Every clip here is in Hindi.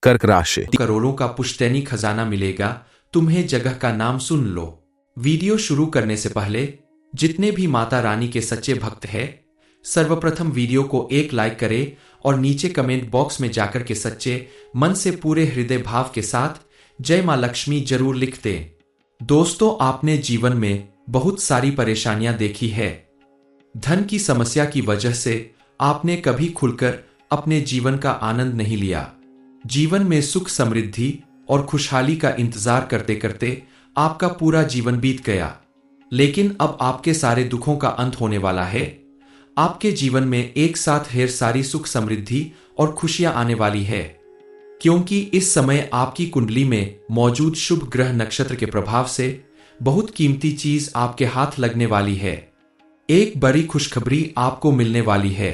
कर्क राशि। करोड़ों का पुश्तैनी खजाना मिलेगा, तुम्हें जगह का नाम सुन लो। वीडियो शुरू करने से पहले जितने भी माता रानी के सच्चे भक्त हैं, सर्वप्रथम वीडियो को एक लाइक करें और नीचे कमेंट बॉक्स में जाकर के सच्चे मन से पूरे हृदय भाव के साथ जय मां लक्ष्मी जरूर लिख दें। दोस्तों, आपने जीवन में बहुत सारी परेशानियां देखी है। धन की समस्या की वजह से आपने कभी खुलकर अपने जीवन का आनंद नहीं लिया। जीवन में सुख समृद्धि और खुशहाली का इंतजार करते करते आपका पूरा जीवन बीत गया, लेकिन अब आपके सारे दुखों का अंत होने वाला है। आपके जीवन में एक साथ ढेर सारी सुख समृद्धि और खुशियां आने वाली है, क्योंकि इस समय आपकी कुंडली में मौजूद शुभ ग्रह नक्षत्र के प्रभाव से बहुत कीमती चीज आपके हाथ लगने वाली है। एक बड़ी खुशखबरी आपको मिलने वाली है,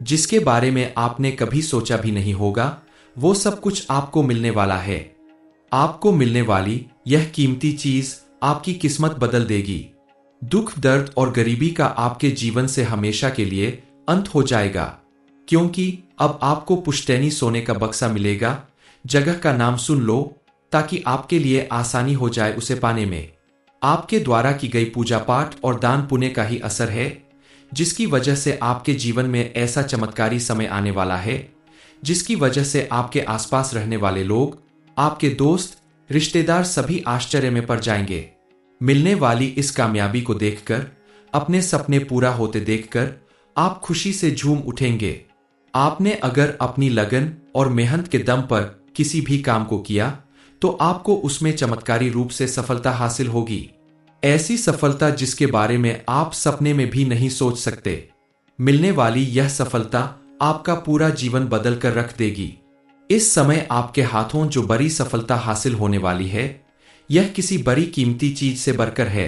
जिसके बारे में आपने कभी सोचा भी नहीं होगा। वो सब कुछ आपको मिलने वाला है। आपको मिलने वाली यह कीमती चीज आपकी किस्मत बदल देगी। दुख, दर्द और गरीबी का आपके जीवन से हमेशा के लिए अंत हो जाएगा, क्योंकि अब आपको पुश्तैनी सोने का बक्सा मिलेगा। जगह का नाम सुन लो, ताकि आपके लिए आसानी हो जाए उसे पाने में। आपके द्वारा की गई पूजा पाठ और दान पुण्य का ही असर है, जिसकी वजह से आपके जीवन में ऐसा चमत्कारी समय आने वाला है, जिसकी वजह से आपके आसपास रहने वाले लोग, आपके दोस्त, रिश्तेदार सभी आश्चर्य में पड़ जाएंगे। मिलने वाली इस कामयाबी को देखकर, अपने सपने पूरा होते देखकर आप खुशी से झूम उठेंगे। आपने अगर अपनी लगन और मेहनत के दम पर किसी भी काम को किया, तो आपको उसमें चमत्कारी रूप से सफलता हासिल होगी। ऐसी सफलता जिसके बारे में आप सपने में भी नहीं सोच सकते। मिलने वाली यह सफलता आपका पूरा जीवन बदल कर रख देगी। इस समय आपके हाथों जो बड़ी सफलता हासिल होने वाली है, यह किसी बड़ी कीमती चीज से बढ़कर है।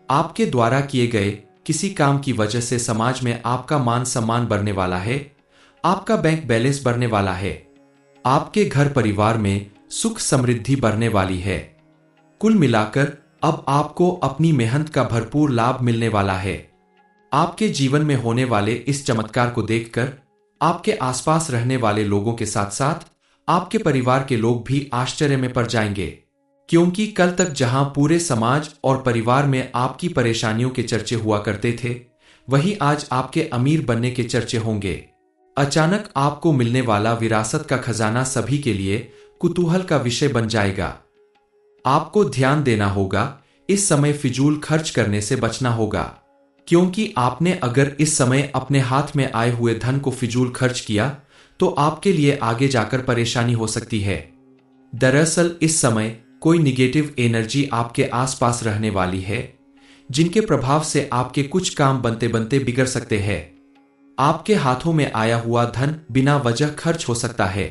आपके द्वारा किए गए किसी काम की वजह से समाज में आपका मान सम्मान बढ़ने वाला है। आपका बैंक बैलेंस बढ़ने वाला है। आपके घर परिवार में सुख समृद्धि बढ़ने वाली है। कुल मिलाकर अब आपको अपनी मेहनत का भरपूर लाभ मिलने वाला है। आपके जीवन में होने वाले इस चमत्कार को देखकर आपके आसपास रहने वाले लोगों के साथ साथ आपके परिवार के लोग भी आश्चर्य में पड़ जाएंगे, क्योंकि कल तक जहां पूरे समाज और परिवार में आपकी परेशानियों के चर्चे हुआ करते थे, वहीं आज आपके अमीर बनने के चर्चे होंगे। अचानक आपको मिलने वाला विरासत का खजाना सभी के लिए कुतूहल का विषय बन जाएगा। आपको ध्यान देना होगा, इस समय फिजूल खर्च करने से बचना होगा, क्योंकि आपने अगर इस समय अपने हाथ में आए हुए धन को फिजूल खर्च किया, तो आपके लिए आगे जाकर परेशानी हो सकती है। दरअसल इस समय कोई निगेटिव एनर्जी आपके आसपास रहने वाली है, जिनके प्रभाव से आपके कुछ काम बनते बनते बिगड़ सकते हैं। आपके हाथों में आया हुआ धन बिना वजह खर्च हो सकता है।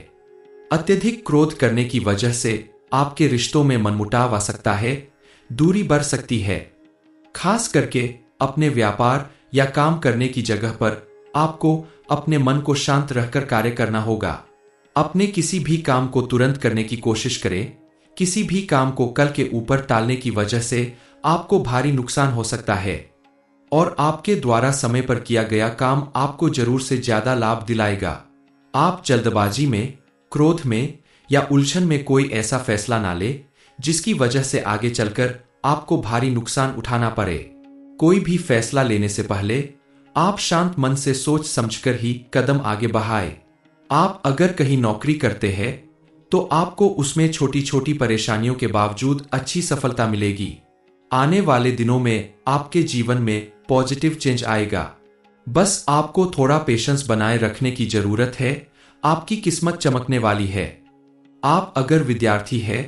अत्यधिक क्रोध करने की वजह से आपके रिश्तों में मनमुटाव आ सकता है, दूरी बढ़ सकती है। खास करके अपने व्यापार या काम करने की जगह पर आपको अपने मन को शांत रहकर कार्य करना होगा। अपने किसी भी काम को तुरंत करने की कोशिश करें। किसी भी काम को कल के ऊपर टालने की वजह से आपको भारी नुकसान हो सकता है, और आपके द्वारा समय पर किया गया काम आपको जरूर से ज्यादा लाभ दिलाएगा। आप जल्दबाजी में, क्रोध में या उलझन में कोई ऐसा फैसला ना ले, जिसकी वजह से आगे चलकर आपको भारी नुकसान उठाना पड़े। कोई भी फैसला लेने से पहले आप शांत मन से सोच समझकर ही कदम आगे बढ़ाएं। आप अगर कहीं नौकरी करते हैं, तो आपको उसमें छोटी छोटी परेशानियों के बावजूद अच्छी सफलता मिलेगी। आने वाले दिनों में आपके जीवन में पॉजिटिव चेंज आएगा। बस आपको थोड़ा पेशेंस बनाए रखने की जरूरत है। आपकी किस्मत चमकने वाली है। आप अगर विद्यार्थी है,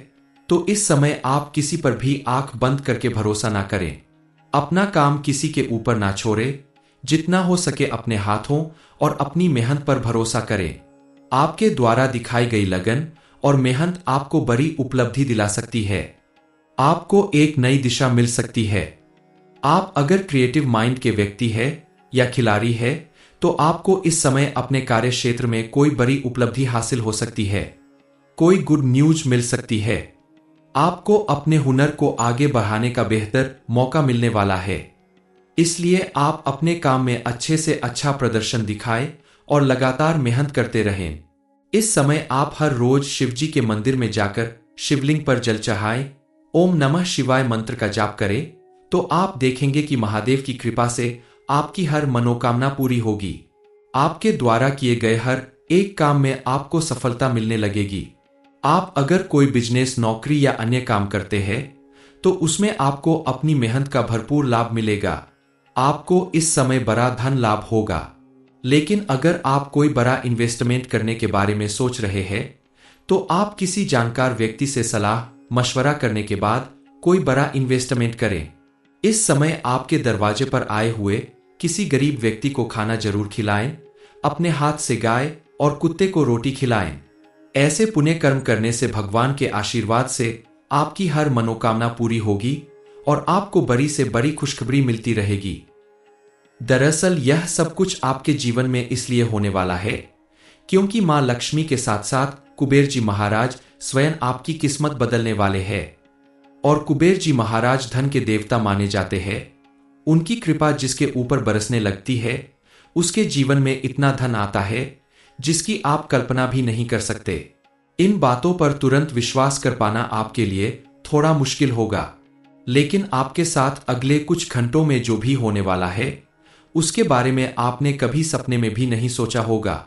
तो इस समय आप किसी पर भी आंख बंद करके भरोसा ना करें। अपना काम किसी के ऊपर ना छोड़े। जितना हो सके अपने हाथों और अपनी मेहनत पर भरोसा करें। आपके द्वारा दिखाई गई लगन और मेहनत आपको बड़ी उपलब्धि दिला सकती है। आपको एक नई दिशा मिल सकती है। आप अगर क्रिएटिव माइंड के व्यक्ति है या खिलाड़ी है, तो आपको इस समय अपने कार्य क्षेत्र में कोई बड़ी उपलब्धि हासिल हो सकती है। कोई गुड न्यूज मिल सकती है। आपको अपने हुनर को आगे बढ़ाने का बेहतर मौका मिलने वाला है। इसलिए आप अपने काम में अच्छे से अच्छा प्रदर्शन दिखाएं और लगातार मेहनत करते रहें। इस समय आप हर रोज शिवजी के मंदिर में जाकर शिवलिंग पर जल चढ़ाएं, ओम नमः शिवाय मंत्र का जाप करें, तो आप देखेंगे कि महादेव की कृपा से आपकी हर मनोकामना पूरी होगी। आपके द्वारा किए गए हर एक काम में आपको सफलता मिलने लगेगी। आप अगर कोई बिजनेस, नौकरी या अन्य काम करते हैं तो उसमें आपको अपनी मेहनत का भरपूर लाभ मिलेगा। आपको इस समय बड़ा धन लाभ होगा। लेकिन अगर आप कोई बड़ा इन्वेस्टमेंट करने के बारे में सोच रहे हैं तो आप किसी जानकार व्यक्ति से सलाह मशवरा करने के बाद कोई बड़ा इन्वेस्टमेंट करें। इस समय आपके दरवाजे पर आए हुए किसी गरीब व्यक्ति को खाना जरूर खिलाएं, अपने हाथ से गाय और कुत्ते को रोटी खिलाएं। ऐसे पुण्य कर्म करने से भगवान के आशीर्वाद से आपकी हर मनोकामना पूरी होगी और आपको बड़ी से बड़ी खुशखबरी मिलती रहेगी। दरअसल यह सब कुछ आपके जीवन में इसलिए होने वाला है क्योंकि मां लक्ष्मी के साथ साथ कुबेर जी महाराज स्वयं आपकी किस्मत बदलने वाले हैं। और कुबेर जी महाराज धन के देवता माने जाते हैं। उनकी कृपा जिसके ऊपर बरसने लगती है उसके जीवन में इतना धन आता है जिसकी आप कल्पना भी नहीं कर सकते। इन बातों पर तुरंत विश्वास कर पाना आपके लिए थोड़ा मुश्किल होगा, लेकिन आपके साथ अगले कुछ घंटों में जो भी होने वाला है उसके बारे में आपने कभी सपने में भी नहीं सोचा होगा।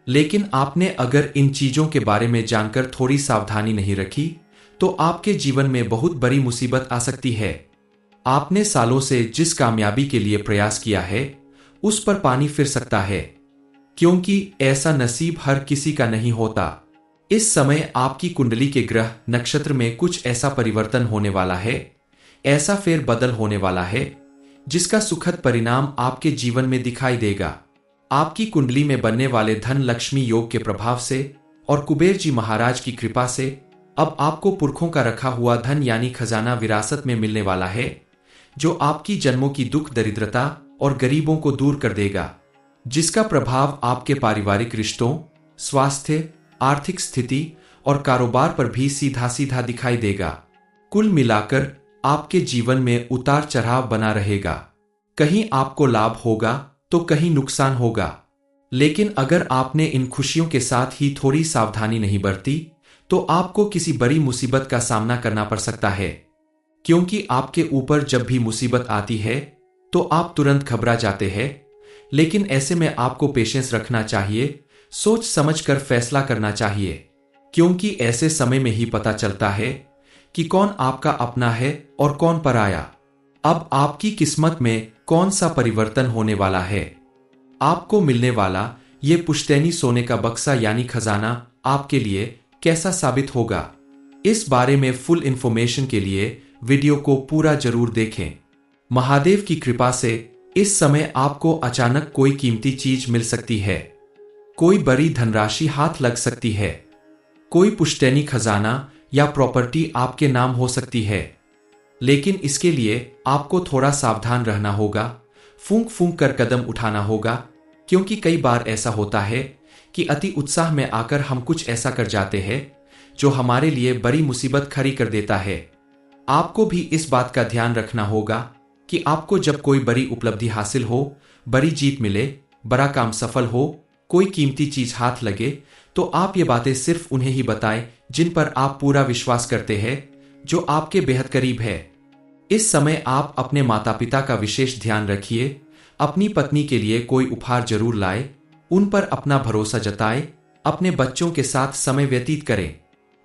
लेकिन आपने अगर इन चीजों के बारे में जानकर थोड़ी सावधानी नहीं रखी तो आपके जीवन में बहुत बड़ी मुसीबत आ सकती है। आपने सालों से जिस कामयाबी के लिए प्रयास किया है उस पर पानी फिर सकता है, क्योंकि ऐसा नसीब हर किसी का नहीं होता। इस समय आपकी कुंडली के ग्रह नक्षत्र में कुछ ऐसा परिवर्तन होने वाला है, ऐसा फेरबदल होने वाला है जिसका सुखद परिणाम आपके जीवन में दिखाई देगा। आपकी कुंडली में बनने वाले धन लक्ष्मी योग के प्रभाव से और कुबेर जी महाराज की कृपा से अब आपको पुरखों का रखा हुआ धन यानी खजाना विरासत में मिलने वाला है, जो आपकी जन्मों की दुख दरिद्रता और गरीबों को दूर कर देगा, जिसका प्रभाव आपके पारिवारिक रिश्तों, स्वास्थ्य, आर्थिक स्थिति और कारोबार पर भी सीधा सीधा दिखाई देगा। कुल मिलाकर आपके जीवन में उतार चढ़ाव बना रहेगा। कहीं आपको लाभ होगा तो कहीं नुकसान होगा। लेकिन अगर आपने इन खुशियों के साथ ही थोड़ी सावधानी नहीं बरती तो आपको किसी बड़ी मुसीबत का सामना करना पड़ सकता है। क्योंकि आपके ऊपर जब भी मुसीबत आती है तो आप तुरंत घबरा जाते हैं, लेकिन ऐसे में आपको पेशेंस रखना चाहिए, सोच समझकर फैसला करना चाहिए, क्योंकि ऐसे समय में ही पता चलता है कि कौन आपका अपना है और कौन पराया। अब आपकी किस्मत में कौन सा परिवर्तन होने वाला है। आपको मिलने वाला ये पुश्तैनी सोने का बक्सा यानी खजाना आपके लिए कैसा साबित होगा, इस बारे में फुल इंफॉर्मेशन के लिए वीडियो को पूरा जरूर देखें। महादेव की कृपा से इस समय आपको अचानक कोई कीमती चीज मिल सकती है, कोई बड़ी धनराशि हाथ लग सकती है, कोई पुश्तैनी खजाना या प्रॉपर्टी आपके नाम हो सकती है। लेकिन इसके लिए आपको थोड़ा सावधान रहना होगा, फूंक फूंक कर कदम उठाना होगा, क्योंकि कई बार ऐसा होता है कि अति उत्साह में आकर हम कुछ ऐसा कर जाते हैं जो हमारे लिए बड़ी मुसीबत खड़ी कर देता है। आपको भी इस बात का ध्यान रखना होगा कि आपको जब कोई बड़ी उपलब्धि हासिल हो, बड़ी जीत मिले, बड़ा काम सफल हो, कोई कीमती चीज हाथ लगे, तो आप ये बातें सिर्फ उन्हें ही बताएं जिन पर आप पूरा विश्वास करते हैं, जो आपके बेहद करीब है। इस समय आप अपने माता पिता का विशेष ध्यान रखिए, अपनी पत्नी के लिए कोई उपहार जरूर लाए, उन पर अपना भरोसा जताए, अपने बच्चों के साथ समय व्यतीत करें,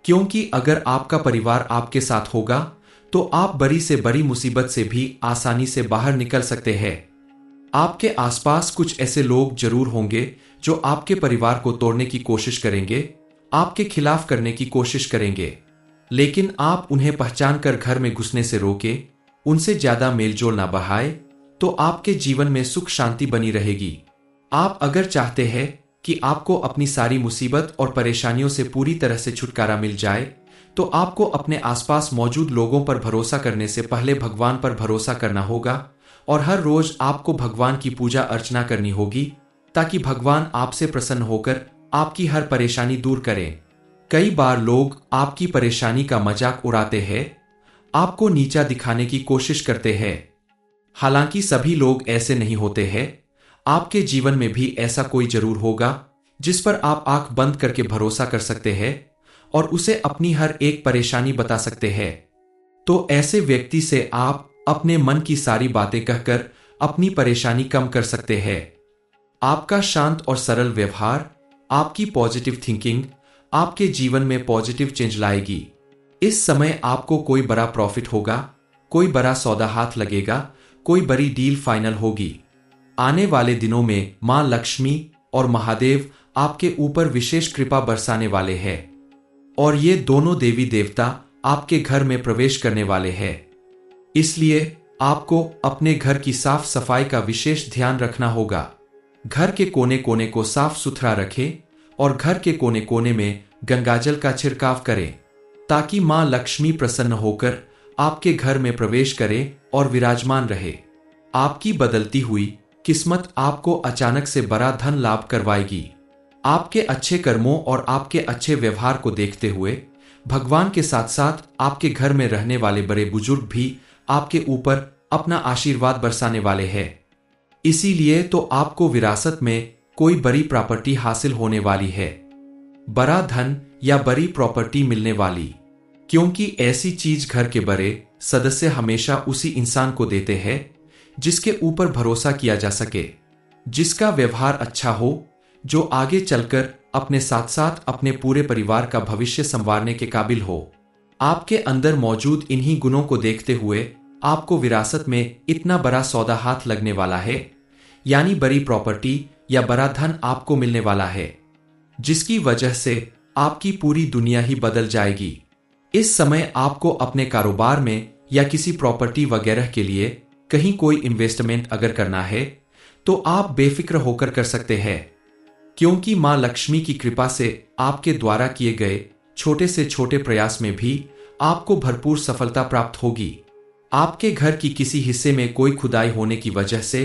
क्योंकि अगर आपका परिवार आपके साथ होगा तो आप बड़ी से बड़ी मुसीबत से भी आसानी से बाहर निकल सकते हैं। आपके आसपास कुछ ऐसे लोग जरूर होंगे जो आपके परिवार को तोड़ने की कोशिश करेंगे, आपके खिलाफ करने की कोशिश करेंगे, लेकिन आप उन्हें पहचान कर घर में घुसने से रोके, उनसे ज्यादा मेलजोल ना बढ़ाए, तो आपके जीवन में सुख शांति बनी रहेगी। आप अगर चाहते हैं कि आपको अपनी सारी मुसीबत और परेशानियों से पूरी तरह से छुटकारा मिल जाए, तो आपको अपने आसपास मौजूद लोगों पर भरोसा करने से पहले भगवान पर भरोसा करना होगा और हर रोज आपको भगवान की पूजा अर्चना करनी होगी, ताकि भगवान आपसे प्रसन्न होकर आपकी हर परेशानी दूर करें। कई बार लोग आपकी परेशानी का मजाक उड़ाते हैं, आपको नीचा दिखाने की कोशिश करते हैं। हालांकि सभी लोग ऐसे नहीं होते हैं। आपके जीवन में भी ऐसा कोई जरूर होगा जिस पर आप आंख बंद करके भरोसा कर सकते हैं और उसे अपनी हर एक परेशानी बता सकते हैं। तो ऐसे व्यक्ति से आप अपने मन की सारी बातें कहकर अपनी परेशानी कम कर सकते हैं। आपका शांत और सरल व्यवहार, आपकी पॉजिटिव थिंकिंग आपके जीवन में पॉजिटिव चेंज लाएगी। इस समय आपको कोई बड़ा प्रॉफिट होगा, कोई बड़ा सौदा हाथ लगेगा, कोई बड़ी डील फाइनल होगी। आने वाले दिनों में मां लक्ष्मी और महादेव आपके ऊपर विशेष कृपा बरसाने वाले हैं और ये दोनों देवी देवता आपके घर में प्रवेश करने वाले हैं। इसलिए आपको अपने घर की साफ सफाई का विशेष ध्यान रखना होगा। घर के कोने कोने को साफ सुथरा रखें और घर के कोने कोने में गंगाजल का छिड़काव करें ताकि मां लक्ष्मी प्रसन्न होकर आपके घर में प्रवेश करे और विराजमान रहे। आपकी बदलती हुई किस्मत आपको अचानक से बड़ा धन लाभ करवाएगी। आपके अच्छे कर्मों और आपके अच्छे व्यवहार को देखते हुए भगवान के साथ साथ आपके घर में रहने वाले बड़े बुजुर्ग भी आपके ऊपर अपना आशीर्वाद बरसाने वाले हैं। इसीलिए तो आपको विरासत में कोई बड़ी प्रॉपर्टी हासिल होने वाली है, बड़ा धन या बड़ी प्रॉपर्टी मिलने वाली। क्योंकि ऐसी चीज घर के बड़े सदस्य हमेशा उसी इंसान को देते हैं जिसके ऊपर भरोसा किया जा सके, जिसका व्यवहार अच्छा हो, जो आगे चलकर अपने साथ साथ अपने पूरे परिवार का भविष्य संवारने के काबिल हो। आपके अंदर मौजूद इन्हीं गुणों को देखते हुए आपको विरासत में इतना बड़ा सौदा हाथ लगने वाला है, यानी बड़ी प्रॉपर्टी या बड़ा धन आपको मिलने वाला है, जिसकी वजह से आपकी पूरी दुनिया ही बदल जाएगी। इस समय आपको अपने कारोबार में या किसी प्रॉपर्टी वगैरह के लिए कहीं कोई इन्वेस्टमेंट अगर करना है तो आप बेफिक्र होकर कर सकते हैं, क्योंकि मां लक्ष्मी की कृपा से आपके द्वारा किए गए छोटे से छोटे प्रयास में भी आपको भरपूर सफलता प्राप्त होगी। आपके घर की किसी हिस्से में कोई खुदाई होने की वजह से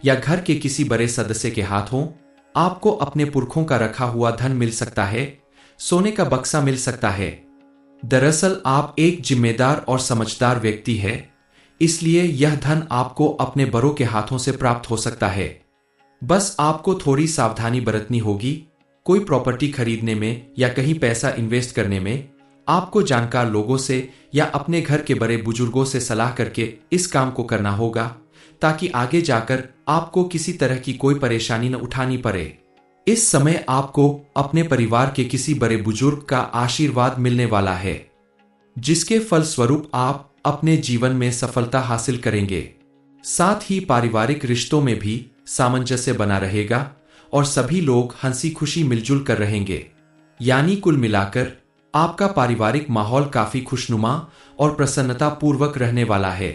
या घर के किसी बड़े सदस्य के हाथों आपको अपने पुरखों का रखा हुआ धन मिल सकता है, सोने का बक्सा मिल सकता है। दरअसल आप एक जिम्मेदार और समझदार व्यक्ति है, इसलिए यह धन आपको अपने बड़ों के हाथों से प्राप्त हो सकता है। बस आपको थोड़ी सावधानी बरतनी होगी। कोई प्रॉपर्टी खरीदने में या कहीं पैसा इन्वेस्ट करने में आपको जानकार लोगों से या अपने घर के बड़े बुजुर्गों से सलाह करके इस काम को करना होगा, ताकि आगे जाकर आपको किसी तरह की कोई परेशानी न उठानी पड़े। इस समय आपको अपने परिवार के किसी बड़े बुजुर्ग का आशीर्वाद मिलने वाला है, जिसके फलस्वरूप आप अपने जीवन में सफलता हासिल करेंगे। साथ ही पारिवारिक रिश्तों में भी सामंजस्य बना रहेगा और सभी लोग हंसी खुशी मिलजुल कर रहेंगे। यानी कुल मिलाकर आपका पारिवारिक माहौल काफी खुशनुमा और प्रसन्नता पूर्वक रहने वाला है।